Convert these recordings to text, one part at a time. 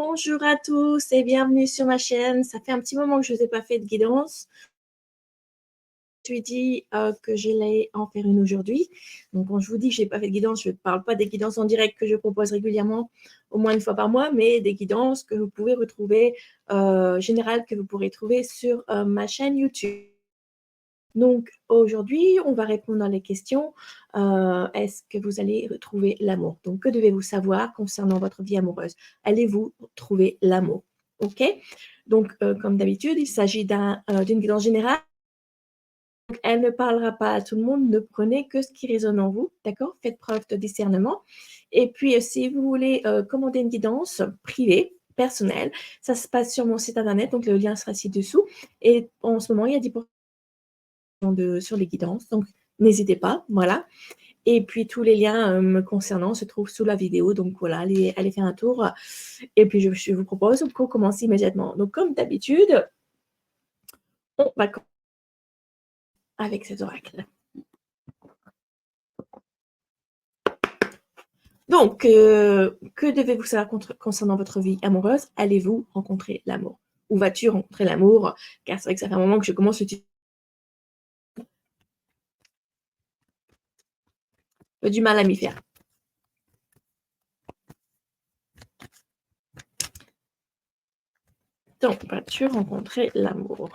Bonjour à tous et bienvenue sur ma chaîne. Ça fait un petit moment que je ne vous ai pas fait de guidance. Je lui ai dit que j'allais en faire une aujourd'hui. Donc, quand je vous dis que je n'ai pas fait de guidance, je ne parle pas des guidances en direct que je propose régulièrement, au moins une fois par mois, mais des guidances que vous pouvez retrouver, générales que vous pourrez trouver sur ma chaîne YouTube. Donc, aujourd'hui, on va répondre à les questions. Est-ce que vous allez retrouver l'amour? Donc, que devez-vous savoir concernant votre vie amoureuse? Allez-vous trouver l'amour? OK? Donc, comme d'habitude, il s'agit d'une guidance générale. Donc, elle ne parlera pas à tout le monde. Ne prenez que ce qui résonne en vous. D'accord? Faites preuve de discernement. Et puis, si vous voulez commander une guidance privée, personnelle, ça se passe sur mon site internet. Donc, le lien sera ci-dessous. Et en ce moment, il y a 10% sur les guidances, donc n'hésitez pas, voilà. Et puis tous les liens me concernant se trouvent sous la vidéo, donc voilà, allez faire un tour. Et puis je vous propose qu'on commence immédiatement. Donc comme d'habitude, on va commencer avec cet oracle. Donc, que devez-vous savoir concernant votre vie amoureuse? Allez-vous rencontrer l'amour? Ou vas-tu rencontrer l'amour? Car c'est vrai que ça fait un moment que je commence le titre. J'ai du mal à m'y faire. Donc, vas-tu rencontrer l'amour?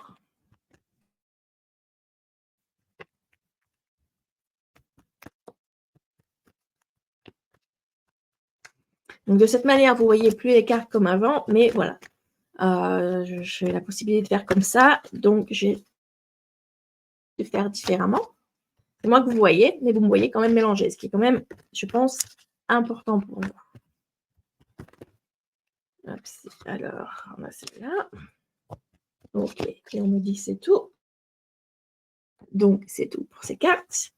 Donc, de cette manière, vous voyez plus les cartes comme avant, mais voilà. J'ai la possibilité de faire comme ça, donc j'ai de faire différemment. C'est moi que vous voyez, mais vous me voyez quand même mélanger, ce qui est quand même, je pense, important pour vous. Alors, on a celui-là. Ok, et on me dit c'est tout. Donc, c'est tout pour ces cartes.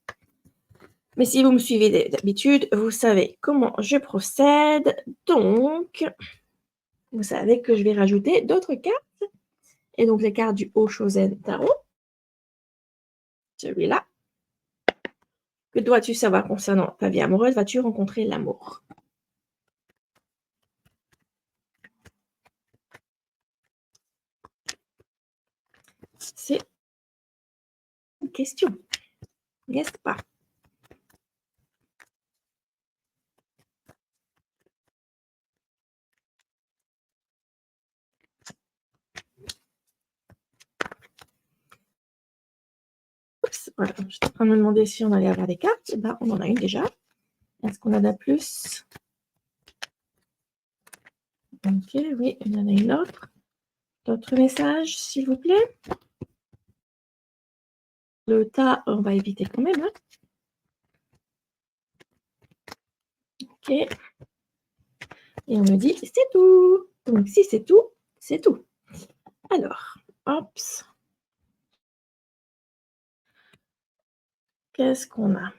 Mais si vous me suivez d'habitude, vous savez comment je procède. Donc, vous savez que je vais rajouter d'autres cartes. Et donc, les cartes du Oshozen Tarot. Celui-là. Que dois-tu savoir concernant ta vie amoureuse? Vas-tu rencontrer l'amour? C'est une question, n'est-ce pas? Oups, voilà, je suis en train de me demander si on allait avoir des cartes. Ben, on en a une déjà. Est-ce qu'on en a plus? Ok, oui, il y en a une autre. D'autres messages, s'il vous plaît? Le tas, on va éviter quand même. Hein. Ok. Et on me dit, c'est tout. Donc, si c'est tout, c'est tout. Alors, hop. Qu'est-ce qu'on a?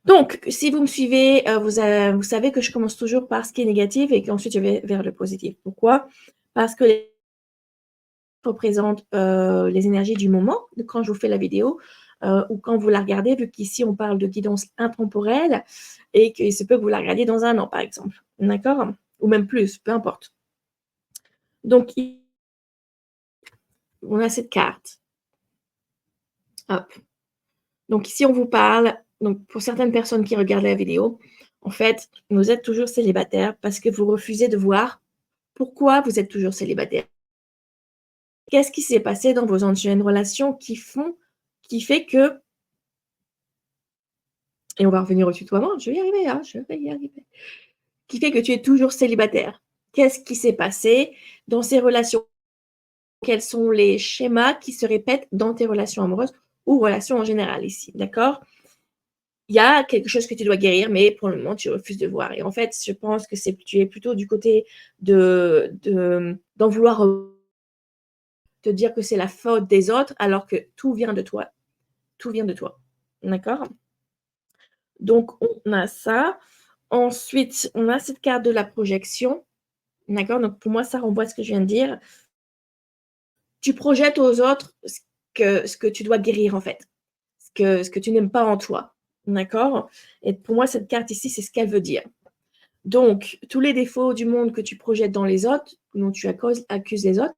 Donc, si vous me suivez, vous savez que je commence toujours par ce qui est négatif et qu'ensuite je vais vers le positif. Pourquoi? Parce que les représentent les énergies du moment, de quand je vous fais la vidéo, ou quand vous la regardez, vu qu'ici on parle de guidance intemporelle et qu'il se peut que vous la regardiez dans un an, par exemple. D'accord? Ou même plus, peu importe. Donc, on a cette carte. Hop. Donc, ici, on vous parle, donc pour certaines personnes qui regardent la vidéo, en fait, vous êtes toujours célibataire parce que vous refusez de voir pourquoi vous êtes toujours célibataire. Qu'est-ce qui s'est passé dans vos anciennes relations qui fait que, et on va revenir au tutoiement, je vais y arriver, hein, je vais y arriver, qui fait que tu es toujours célibataire. Qu'est-ce qui s'est passé dans ces relations? Quels sont les schémas qui se répètent dans tes relations amoureuses ou relations en général ici, d'accord? Il y a quelque chose que tu dois guérir, mais pour le moment, tu refuses de voir. Et en fait, je pense que tu es plutôt du côté d'en vouloir te dire que c'est la faute des autres, alors que tout vient de toi. Tout vient de toi. D'accord? Donc, on a ça. Ensuite, on a cette carte de la projection. D'accord? Donc, pour moi, ça renvoie à ce que je viens de dire. Tu projettes aux autres ce que tu dois guérir, en fait. Ce que tu n'aimes pas en toi. D'accord? Et pour moi, cette carte ici, c'est ce qu'elle veut dire. Donc, tous les défauts du monde que tu projettes dans les autres, dont tu accuses les autres,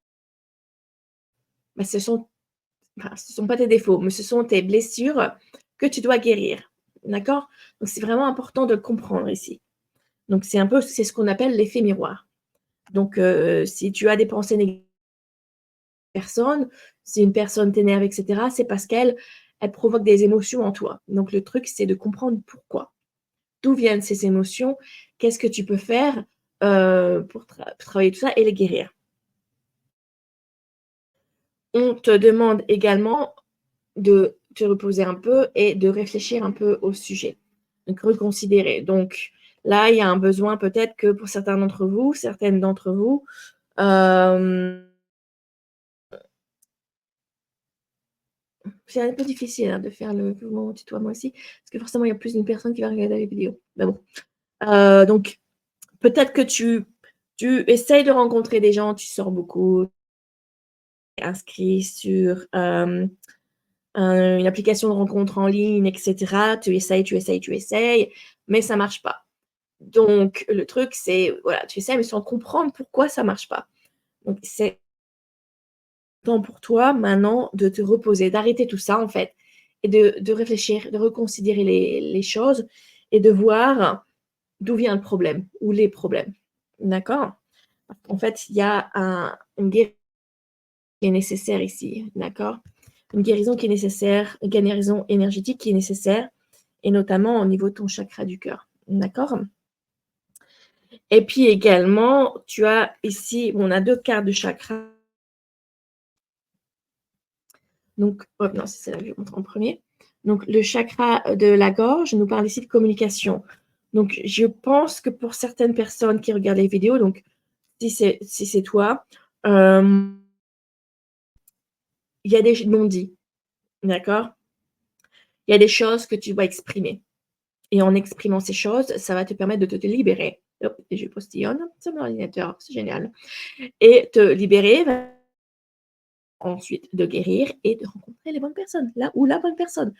bah, ce sont pas tes défauts, mais ce sont tes blessures que tu dois guérir. D'accord? Donc, c'est vraiment important de le comprendre ici. Donc, c'est ce qu'on appelle l'effet miroir. Donc, si tu as des pensées négatives, personne, si une personne t'énerve, etc., c'est parce qu'elle provoque des émotions en toi. Donc, le truc, c'est de comprendre pourquoi. D'où viennent ces émotions? Qu'est-ce que tu peux faire pour travailler tout ça et les guérir? On te demande également de te reposer un peu et de réfléchir un peu au sujet. Donc, reconsidérer. Donc, là, il y a un besoin peut-être que pour certains d'entre vous, certaines d'entre vous, c'est un peu difficile hein, de faire le mouvement tutoiement aussi, parce que forcément, il y a plus d'une personne qui va regarder la vidéo. Mais bon. Donc, peut-être que tu essayes de rencontrer des gens, tu sors beaucoup, inscrit sur une application de rencontre en ligne, etc. Tu essayes, mais ça marche pas. Donc, le truc, c'est, voilà, tu essaies, mais sans comprendre pourquoi ça marche pas. Donc, c'est temps pour toi maintenant de te reposer, d'arrêter tout ça, en fait, et de réfléchir, de reconsidérer les choses et de voir d'où vient le problème ou les problèmes. D'accord? En fait, il y a une guérison qui est nécessaire ici. D'accord? Une guérison qui est nécessaire, une guérison énergétique qui est nécessaire, et notamment au niveau de ton chakra du cœur. D'accord? Et puis également, tu as ici, on a 2 cartes de chakra. Donc, oh, non, c'est celle-là que je vais montrer en premier. Donc, le chakra de la gorge nous parle ici de communication. Donc, je pense que pour certaines personnes qui regardent les vidéos, donc si c'est toi, il y a des non-dits, d'accord? Il y a des choses que tu dois exprimer. Et en exprimant ces choses, ça va te permettre de te libérer. Hop, et je postillonne sur mon ordinateur, c'est génial. Et te libérer va ensuite de guérir et de rencontrer les bonnes personnes, là où la bonne personne.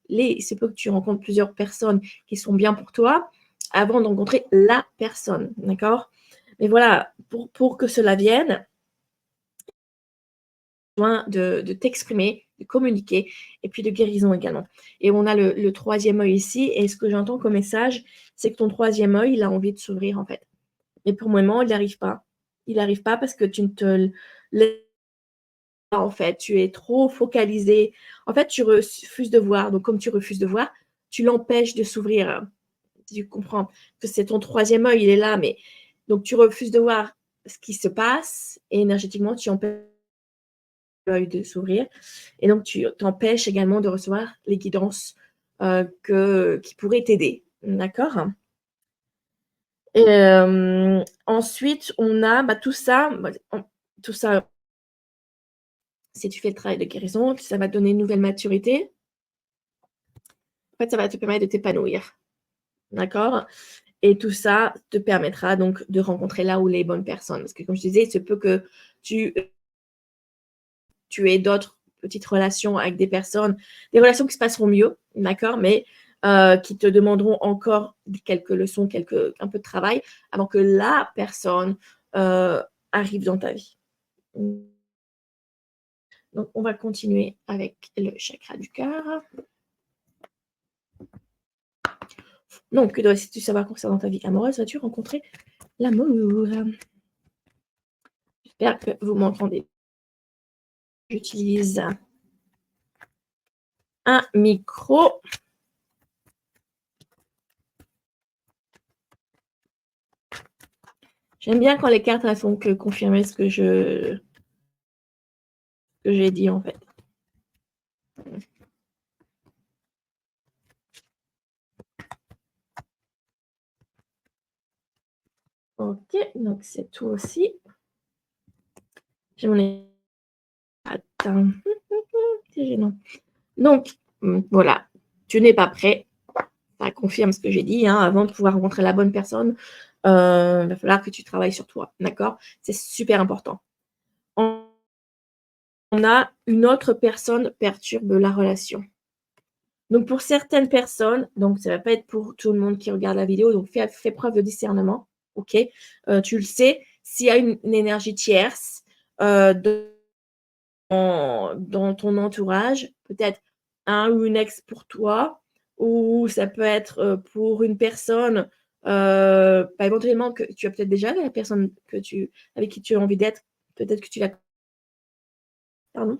C'est peut que tu rencontres plusieurs personnes qui sont bien pour toi avant de rencontrer la personne, d'accord? Mais voilà, pour que cela vienne, besoin de t'exprimer, de communiquer et puis de guérison également. Et on a le troisième œil ici, et ce que j'entends comme message, c'est que ton troisième œil, il a envie de s'ouvrir en fait. Mais pour le moment, il n'arrive pas. Il n'arrive pas parce que tu ne te laisses pas en fait. Tu es trop focalisé. En fait, tu refuses de voir. Donc, comme tu refuses de voir, tu l'empêches de s'ouvrir. Tu comprends que c'est ton troisième œil, il est là, mais donc tu refuses de voir ce qui se passe et énergétiquement, tu empêches l'œil de s'ouvrir. Et donc, tu t'empêches également de recevoir les guidances qui pourraient t'aider. D'accord? Ensuite, on a tout ça. Tout ça, si tu fais le travail de guérison, ça va te donner une nouvelle maturité. En fait, ça va te permettre de t'épanouir. D'accord? Et tout ça te permettra donc de rencontrer là où les bonnes personnes. Parce que, comme je disais, il se peut que tu aies d'autres petites relations avec des personnes, des relations qui se passeront mieux, d'accord, mais qui te demanderont encore quelques leçons, un peu de travail avant que la personne arrive dans ta vie. Donc, on va continuer avec le chakra du cœur. Donc, que dois-tu savoir concernant ta vie amoureuse? Vas-tu rencontrer l'amour? J'espère que vous m'entendez. J'utilise un micro. J'aime bien quand les cartes elles font que confirmer ce que j'ai dit en fait. Ok, donc c'est tout aussi. Je m'en ai. Attends. C'est gênant. Donc, voilà. Tu n'es pas prêt. Ça confirme ce que j'ai dit. Hein. Avant de pouvoir rencontrer la bonne personne, il va falloir que tu travailles sur toi. D'accord? C'est super important. On a une autre personne perturbe la relation. Donc, pour certaines personnes, donc ça va pas être pour tout le monde qui regarde la vidéo, donc fais preuve de discernement, OK? Tu le sais, s'il y a une énergie tierce, de dans ton entourage, peut-être un ou une ex pour toi, ou ça peut être, pour une personne, bah, éventuellement que tu as peut-être déjà la personne avec qui tu as envie d'être, peut-être que tu la pardon,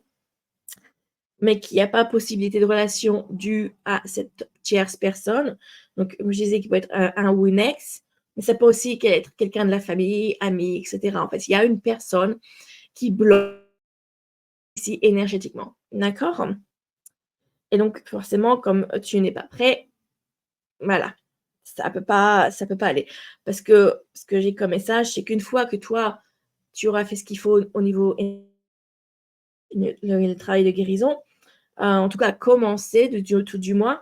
mais qu'il y a pas possibilité de relation due à cette tierce personne. Donc, comme je disais, qu'il peut être un ou une ex, mais ça peut aussi être quelqu'un de la famille, ami, et cetera. En fait, il y a une personne qui bloque ici énergétiquement, d'accord? Et donc forcément, comme tu n'es pas prêt, voilà, ça peut pas aller. Parce que ce que j'ai comme message, c'est qu'une fois que toi, tu auras fait ce qu'il faut au niveau le travail de guérison, en tout cas commencer tout du moins,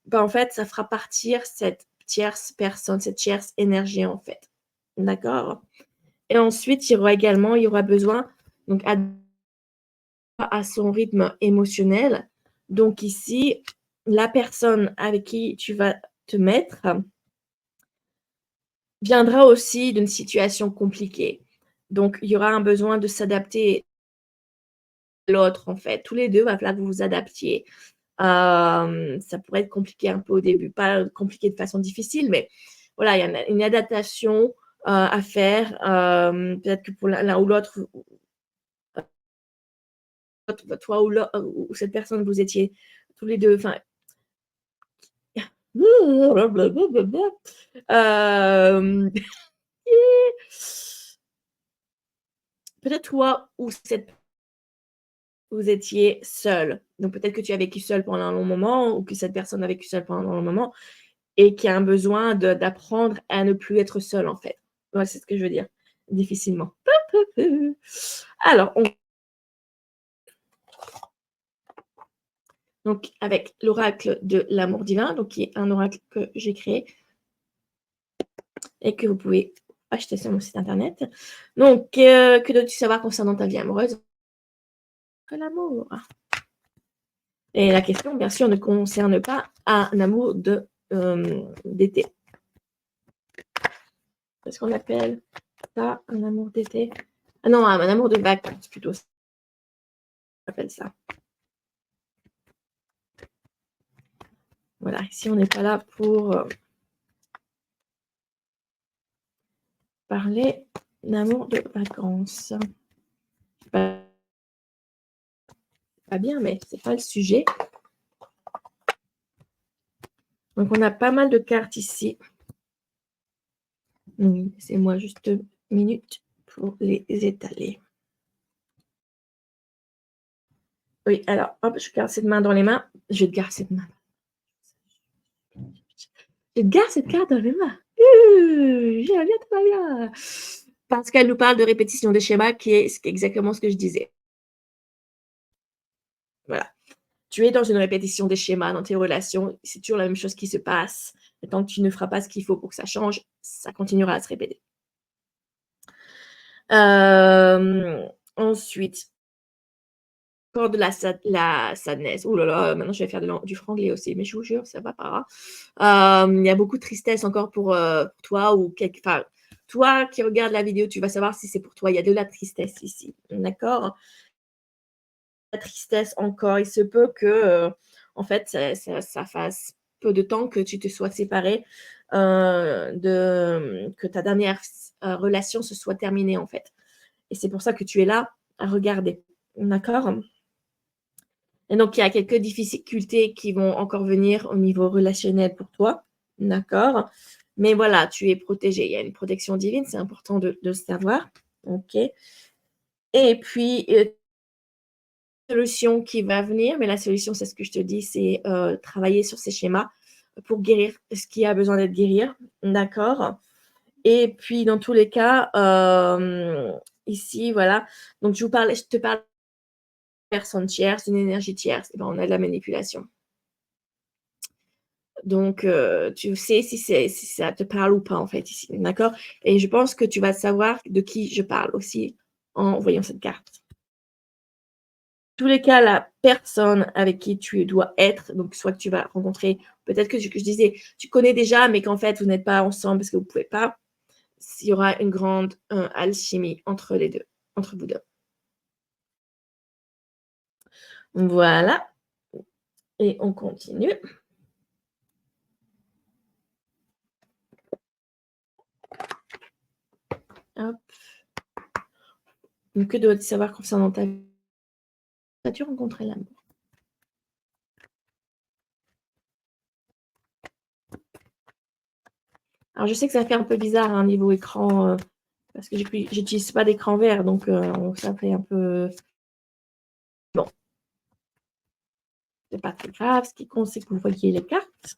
bah, en fait, ça fera partir cette tierce personne, cette tierce énergie, en fait. D'accord? Et ensuite, il y aura besoin, donc à son rythme émotionnel. Donc ici, la personne avec qui tu vas te mettre viendra aussi d'une situation compliquée. Donc il y aura un besoin de s'adapter à l'autre, en fait. Tous les 2, il va falloir que vous vous adaptiez. Ça pourrait être compliqué un peu au début, pas compliqué de façon difficile, mais voilà, il y a une adaptation, à faire. Peut-être que pour l'un ou l'autre, toi ou cette personne, vous étiez tous les 2, enfin. Hem, peut-être toi ou vous étiez seul. Donc peut-être que tu as vécu seul pendant un long moment ou que cette personne a vécu seule pendant un long moment et qui a un besoin d'apprendre à ne plus être seul, en fait. Ouais, c'est ce que je veux dire, difficilement. Alors, donc avec l'oracle de l'amour divin, donc qui est un oracle que j'ai créé et que vous pouvez acheter sur mon site internet. Donc, que dois-tu savoir concernant ta vie amoureuse? Que l'amour. Et la question, bien sûr, ne concerne pas un amour d'été. Qu'est-ce qu'on appelle ça un amour d'été? Ah non, un amour de vacances plutôt, ça s'appelle ça. Voilà, ici on n'est pas là pour parler d'amour de vacances. Pas, pas bien, mais c'est pas le sujet. Donc on a pas mal de cartes ici. Laissez-moi juste une minute pour les étaler. Oui, alors, hop, je garde cette main dans les mains. Je garde cette main. Je garde cette carte dans les mains. Bien, bien, tout va bien. Parce qu'elle nous parle de répétition des schémas, qui est exactement ce que je disais. Voilà. Tu es dans une répétition des schémas dans tes relations. C'est toujours la même chose qui se passe. Et tant que tu ne feras pas ce qu'il faut pour que ça change, ça continuera à se répéter. Ensuite, encore de la sadness. Oh là là, maintenant je vais faire du franglais aussi, mais je vous jure, ça va pas. Il y a beaucoup de tristesse encore pour toi ou enfin, toi qui regardes la vidéo, tu vas savoir si c'est pour toi. Il y a de la tristesse ici, d'accord? La tristesse encore. Il se peut que, en fait, ça fasse peu de temps que tu te sois séparé, que ta dernière relation se soit terminée, en fait. Et c'est pour ça que tu es là à regarder, d'accord? Et donc, il y a quelques difficultés qui vont encore venir au niveau relationnel pour toi, d'accord? Mais voilà, tu es protégé. Il y a une protection divine, c'est important de le savoir, ok? Et puis, solution qui va venir, mais la solution, c'est ce que je te dis, c'est travailler sur ces schémas pour guérir ce qui a besoin d'être guéri, d'accord? Et puis, dans tous les cas, ici, voilà, donc je te parle de personne tierce, d'une énergie tierce, et ben, on a de la manipulation. Donc, tu sais si ça te parle ou pas, en fait, ici, d'accord? Et je pense que tu vas savoir de qui je parle aussi en voyant cette carte. tous les cas, la personne avec qui tu dois être, donc soit que tu vas rencontrer, peut-être que je disais, tu connais déjà, mais qu'en fait, vous n'êtes pas ensemble parce que vous ne pouvez pas, il y aura une grande alchimie entre les deux, entre vous deux. Voilà, et on continue. Hop. Donc, que dois-tu savoir concernant ta vie? As-tu rencontré l'amour? Alors, je sais que ça fait un peu bizarre, hein, niveau écran, parce que j'utilise pas d'écran vert, donc ça fait un peu... Bon, c'est pas très grave. Ce qui compte, c'est que vous voyez les cartes.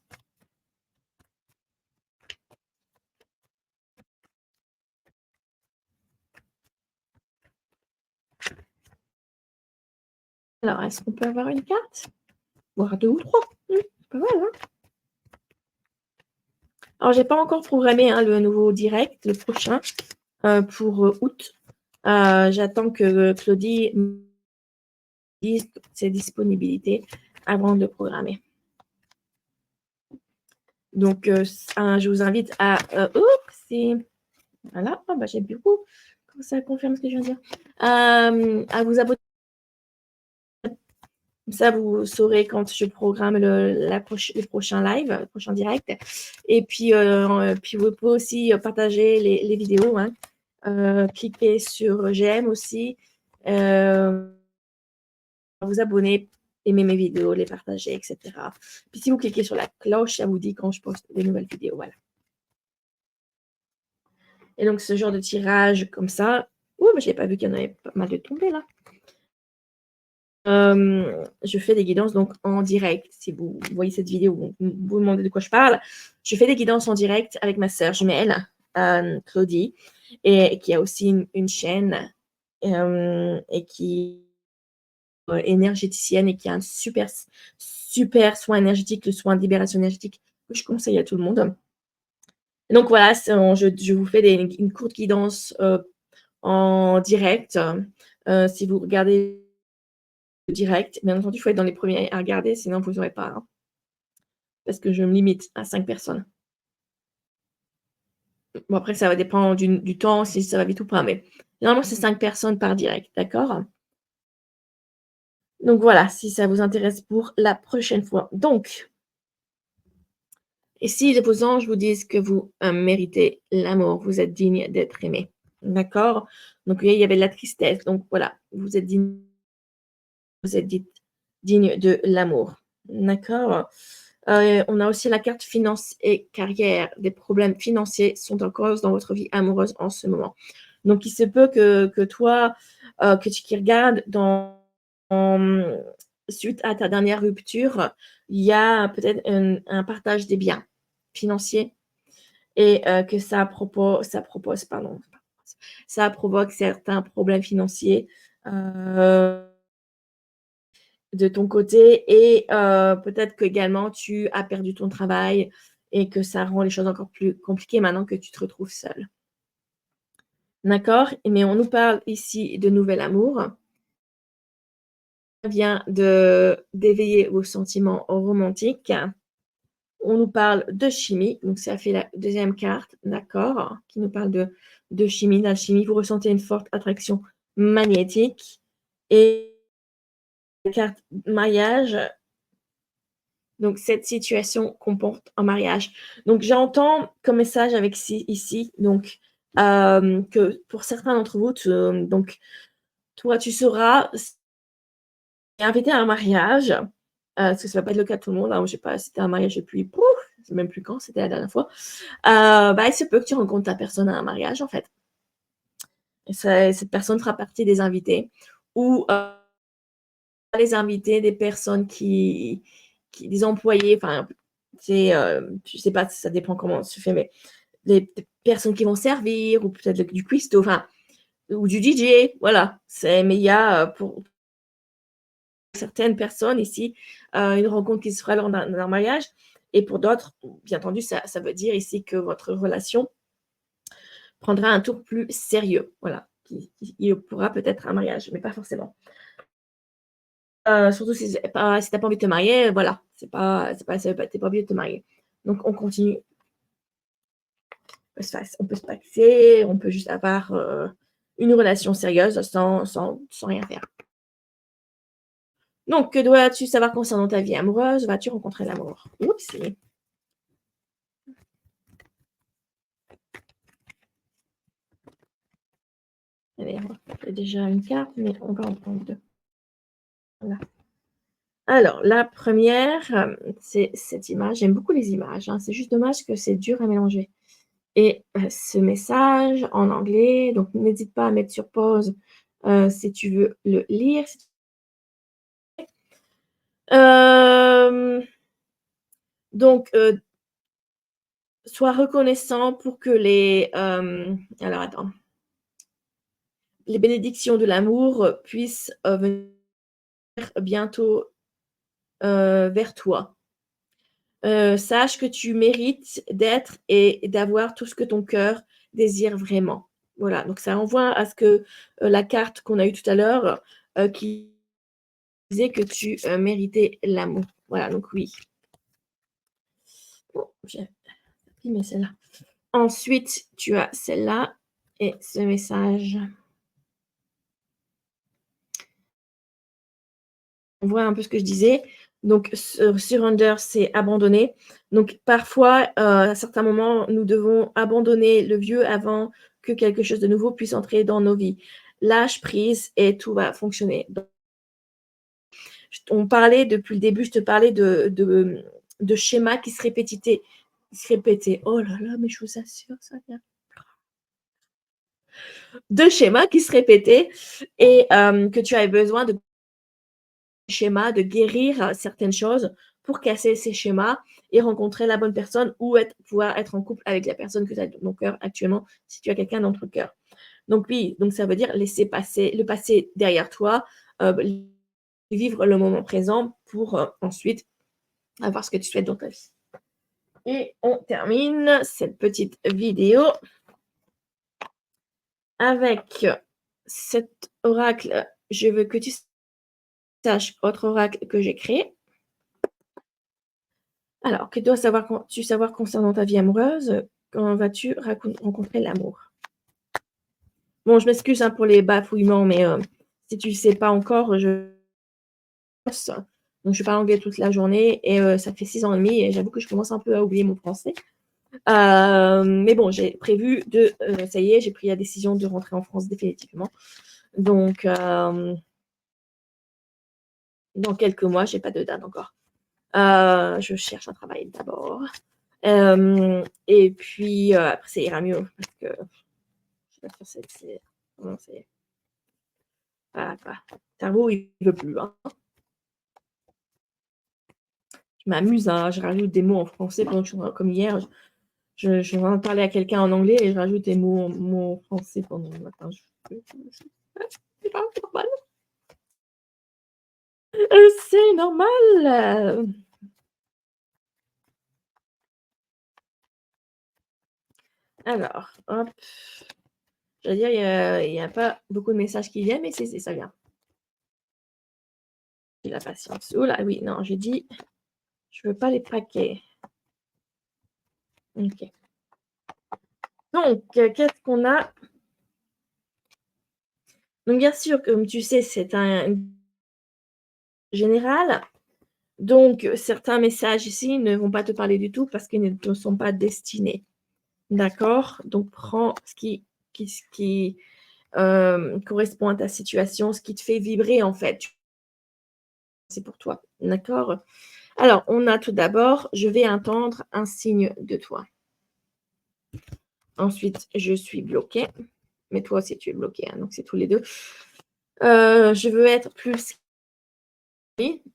Alors, est-ce qu'on peut avoir une carte? Voire deux ou trois. C'est pas mal, hein? Alors, j'ai pas encore programmé, hein, le nouveau direct, le prochain, pour août. J'attends que Claudie me dise ses disponibilités avant de le programmer. Donc, je vous invite à... voilà, oh, bah, j'ai beaucoup. Ça confirme ce que je viens de dire. À vous abonner. Ça, vous saurez quand je programme le prochain live, le prochain direct. Et puis, vous pouvez aussi partager les vidéos. Hein. Cliquez sur j'aime aussi. Vous abonner, aimer mes vidéos, les partager, etc. Puis si vous cliquez sur la cloche, ça vous dit quand je poste des nouvelles vidéos. Voilà. Et donc, ce genre de tirage comme ça. Ouh, mais je n'ai pas vu qu'il y en avait pas mal de tombés là. Je fais des guidances donc en direct. Si vous voyez cette vidéo, vous vous demandez de quoi je parle. Je fais des guidances en direct avec ma sœur jumelle, Claudie, et qui a aussi une chaîne et qui est énergéticienne et qui a un super, super soin énergétique, le soin de libération énergétique que je conseille à tout le monde. Et donc voilà, je vous fais une courte guidance en direct. Si vous regardez direct. Bien entendu, il faut être dans les premiers à regarder, sinon vous n'aurez pas. Hein, parce que je me limite à 5 personnes. Bon, après, ça va dépendre du temps, si ça va vite ou pas. Mais normalement, c'est 5 personnes par direct. D'accord? Donc voilà, si ça vous intéresse pour la prochaine fois. Donc, et si vos anges vous disent que vous méritez l'amour, vous êtes digne d'être aimé. D'accord? Donc, il y avait de la tristesse. Donc voilà, vous êtes digne de l'amour. D'accord? On a aussi la carte finance et carrière. Des problèmes financiers sont en cause dans votre vie amoureuse en ce moment. Donc, il se peut que toi, que tu regardes suite à ta dernière rupture, il y a peut-être un partage des biens financiers et que ça provoque certains problèmes financiers. De ton côté et peut-être qu'également tu as perdu ton travail et que ça rend les choses encore plus compliquées maintenant que tu te retrouves seule. D'accord? Mais on nous parle ici de nouvel amour. Ça vient d'éveiller vos sentiments romantiques. On nous parle de chimie, donc ça fait la deuxième carte, d'accord, qui nous parle de chimie, d'alchimie. Vous ressentez une forte attraction magnétique et la carte mariage. Donc, cette situation comporte un mariage. Donc, j'entends comme message avec ici, donc, que pour certains d'entre vous, donc, toi, tu seras invité à un mariage, parce que ça ne va pas être le cas de tout le monde. Hein, je ne sais pas, c'était un mariage depuis, pouf, je ne sais même plus quand, c'était la dernière fois. Il se peut que tu rencontres ta personne à un mariage, en fait. Et cette personne fera partie des invités. Ou les invités, des personnes des employés, enfin, je sais pas, ça dépend comment ça se fait, mais des personnes qui vont servir, ou peut-être du cuistot, enfin, ou du DJ, voilà. Mais il y a pour certaines personnes ici une rencontre qui se fera lors d'un mariage, et pour d'autres, bien entendu, ça veut dire ici que votre relation prendra un tour plus sérieux, voilà. Il y pourra peut-être un mariage, mais pas forcément. Surtout si tu pas envie de te marier, voilà, tu pas obligé de te marier. Donc on continue. On peut se paxer, on peut juste avoir, une relation sérieuse sans rien faire. Donc que dois-tu savoir concernant ta vie amoureuse? Vas-tu rencontrer l'amour? Oups! Allez, j'ai déjà une carte, mais on va en prendre 2. Voilà. Alors la première, c'est cette image. J'aime beaucoup les images, hein, c'est juste dommage que c'est dur à mélanger et ce message en anglais, donc n'hésite pas à mettre sur pause, si tu veux le lire. Hem, donc sois reconnaissant pour que alors attends. Les bénédictions de l'amour puissent, venir bientôt, vers toi. Sache que tu mérites d'être et d'avoir tout ce que ton cœur désire vraiment. Voilà, donc ça renvoie à ce que, la carte qu'on a eue tout à l'heure, qui disait que tu, méritais l'amour. Voilà, donc oui. Bon, j'ai imprimé celle-là. Ensuite, tu as celle-là et ce message. On voit un peu ce que je disais. Donc, surrender, c'est abandonner. Donc, parfois, à certains moments, nous devons abandonner le vieux avant que quelque chose de nouveau puisse entrer dans nos vies. Lâche prise et tout va fonctionner. Donc, on parlait depuis le début, je te parlais de schémas qui se répétaient. Oh là là, mais je vous assure, ça vient. De schémas qui se répétaient et que tu avais besoin de schémas, de guérir certaines choses pour casser ces schémas et rencontrer la bonne personne ou pouvoir être en couple avec la personne que tu as dans ton cœur actuellement, si tu as quelqu'un dans ton cœur. Donc oui, donc ça veut dire laisser passer le passé derrière toi, vivre le moment présent pour ensuite avoir ce que tu souhaites dans ta vie. Et on termine cette petite vidéo avec cet oracle. Je veux que tu saches, autre oracle que j'ai créé. Alors, que dois-tu savoir concernant ta vie amoureuse? Quand vas-tu rencontrer l'amour? Bon, je m'excuse hein, pour les bafouillements, mais si tu ne sais pas encore, je bosse. Donc, je parle anglais toute la journée et ça fait 6 ans et demi et j'avoue que je commence un peu à oublier mon français. Mais bon, j'ai prévu ça y est, j'ai pris la décision de rentrer en France définitivement. Donc, dans quelques mois, je n'ai pas de date encore. Je cherche un travail d'abord. Et puis, après, ça ira mieux parce que je vais pas faire comment c'est. Voilà, quoi. Le cerveau, il veut plus. Hein. Je m'amuse, hein, je rajoute des mots en français pendant que comme hier, je suis en train de parler à quelqu'un en anglais et je rajoute des mots en français pendant le matin. C'est pas normal. C'est normal. Alors, hop. Je veux dire, il y a pas beaucoup de messages qui viennent, mais ça vient. J'ai la patience. Oh là, oui, non, j'ai dit, je veux pas les paquets. Ok. Donc, qu'est-ce qu'on a? Donc, bien sûr, comme tu sais, c'est un général. Donc, certains messages ici ne vont pas te parler du tout parce qu'ils ne te sont pas destinés. D'accord? Donc, prends ce qui correspond à ta situation, ce qui te fait vibrer en fait. C'est pour toi. D'accord? Alors, on a tout d'abord, je vais entendre un signe de toi. Ensuite, je suis bloquée. Mais toi aussi, tu es bloqué. Hein, donc, c'est tous les deux. Je veux être plus.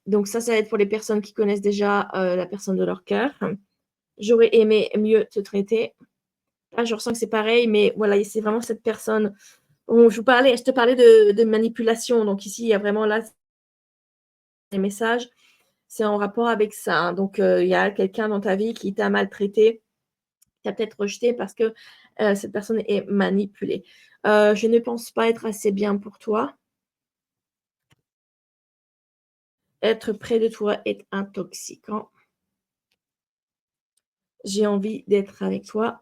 Donc, ça va être pour les personnes qui connaissent déjà la personne de leur cœur. J'aurais aimé mieux te traiter. Là, je ressens que c'est pareil, mais voilà, c'est vraiment cette personne. Je te parlais de manipulation. Donc, ici, il y a vraiment là des messages. C'est en rapport avec ça. Hein. Donc, il y a quelqu'un dans ta vie qui t'a maltraité, qui t'a peut-être rejeté parce que cette personne est manipulée. Je ne pense pas être assez bien pour toi. Être près de toi est intoxiquant. J'ai envie d'être avec toi.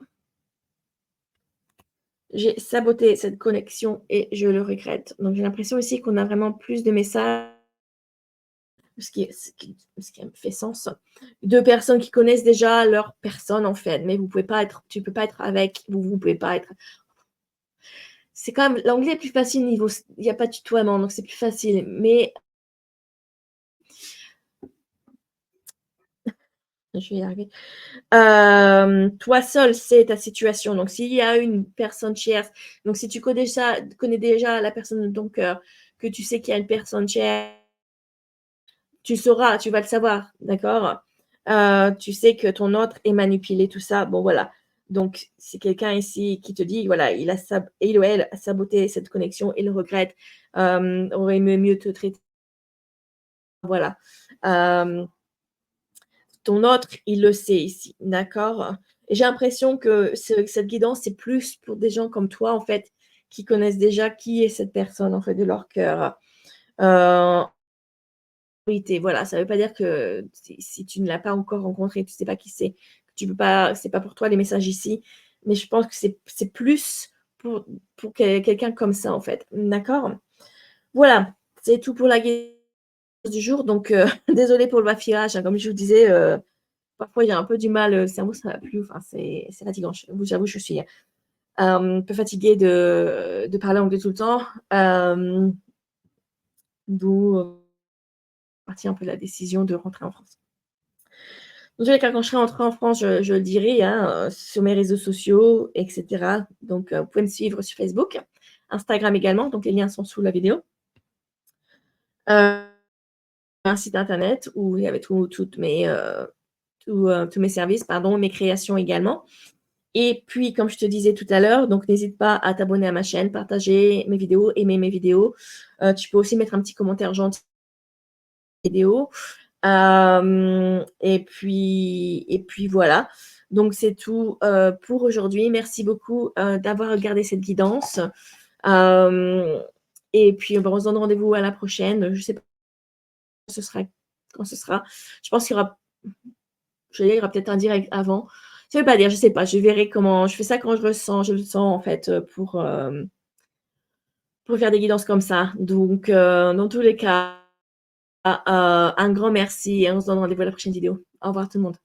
J'ai saboté cette connexion et je le regrette. Donc j'ai l'impression ici qu'on a vraiment plus de messages, ce qui fait sens, de personnes qui connaissent déjà leur personne en fait, mais vous pouvez pas être, tu peux pas être avec, vous pouvez pas être. C'est quand même, l'anglais est plus facile niveau, il n'y a pas de tutoiement, donc c'est plus facile. Mais je vais y arriver. Toi seul, c'est ta situation. Donc, s'il y a une personne tierce, donc si tu connais déjà la personne de ton cœur, que tu sais qu'il y a une personne tierce, tu sauras, tu vas le savoir, d'accord? Tu sais que ton autre est manipulé, tout ça. Bon, voilà. Donc, c'est quelqu'un ici qui te dit, voilà, il ou elle a saboté cette connexion, il le regrette, aurait aimé mieux te traiter. Voilà. Ton autre, il le sait ici, d'accord? Et j'ai l'impression que cette guidance, c'est plus pour des gens comme toi, en fait, qui connaissent déjà qui est cette personne, en fait, de leur cœur. Euh, voilà, ça ne veut pas dire que si tu ne l'as pas encore rencontré, tu ne sais pas qui c'est, tu peux pas, c'est pas pour toi les messages ici, mais je pense que c'est plus pour quelqu'un comme ça, en fait, d'accord? Voilà, c'est tout pour la guidance du jour, donc désolée pour le bafouillage, hein, comme je vous disais, parfois, il y a un peu du mal, le cerveau, ça va plus, enfin, c'est fatigant. J'avoue, je suis un peu fatiguée de parler anglais tout le temps, d'où partie un peu la décision de rentrer en France. Dans tous les cas, quand je serai rentrée en France, je le dirai hein, sur mes réseaux sociaux, etc. Donc, vous pouvez me suivre sur Facebook, Instagram également, donc les liens sont sous la vidéo. Un site internet où il y avait tous mes services, pardon, mes créations également. Et puis, comme je te disais tout à l'heure, donc n'hésite pas à t'abonner à ma chaîne, partager mes vidéos, aimer mes vidéos. Tu peux aussi mettre un petit commentaire gentil vidéo. Et puis voilà. Donc c'est tout pour aujourd'hui. Merci beaucoup d'avoir regardé cette guidance. Euh, et puis on se donne rendez-vous à la prochaine. Je sais pas quand ce sera. Je pense qu'il y aura, il y aura peut-être un direct avant. Ça ne veut pas dire, je sais pas, je verrai comment. Je fais ça quand je le sens en fait pour faire des guidances comme ça. Donc dans tous les cas, un grand merci et on se donne rendez-vous à la prochaine vidéo. Au revoir tout le monde.